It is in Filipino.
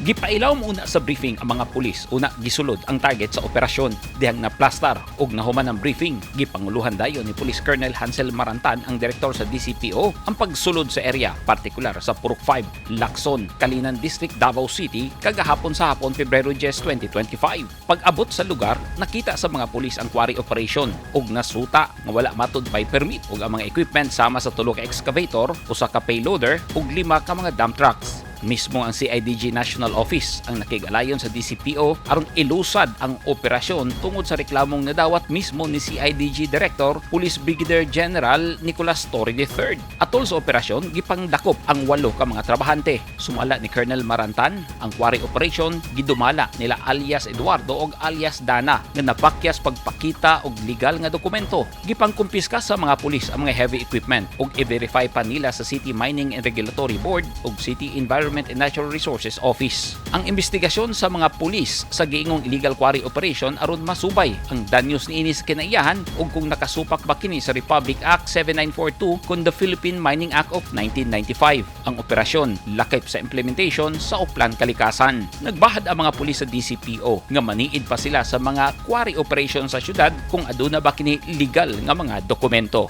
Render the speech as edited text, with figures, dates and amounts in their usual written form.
Gipailaw muna sa briefing ang mga pulis una gisulod ang target sa operasyon dihang naplastar ug nahuman ang briefing gipanguluhan dayon ni Police Colonel Hansel Marantan ang direktor sa DCPO ang pagsulod sa area partikular sa Purok 5, Lacson, Calinan District, Davao City kagahapon sa hapon Pebrero 10, 2025. Pag-abot sa lugar, nakita sa mga pulis ang quarry operation ug nasuta nga wala matud by permit ug ang mga equipment sama sa tulo ka excavator, usa ka payloader ug 5 ka mga dump trucks. Mismo ang CIDG National Office ang nakigalayon sa DCPO aron ilusad ang operasyon tungod sa reklamong nadawat mismo ni CIDG Director Police Brigadier General Nicolas Torre III. Atol sa operasyon, gipangdakop ang 8 ka mga trabahante. Sumala ni Colonel Marantan ang quarry operation, gidumala nila alias Eduardo o alias Dana nga napakyas pagpakita og legal nga dokumento. Gipangkumpiska sa mga pulis ang mga heavy equipment ug i-verify pa nila sa City Mining and Regulatory Board ug City Environment and Natural Resources Office. Ang investigasyon sa mga pulis sa giingong illegal quarry operation aron masubay ang danyos niini sa kinaiyahan ug kung nakasupak ba kini sa Republic Act 7942 kun the Philippine Mining Act of 1995. Ang operasyon lakip sa implementation sa Uplan Kalikasan. Nagbahad ang mga pulis sa DCPO nga maniid pa sila sa mga quarry operation sa syudad kung aduna ba kini legal nga mga dokumento.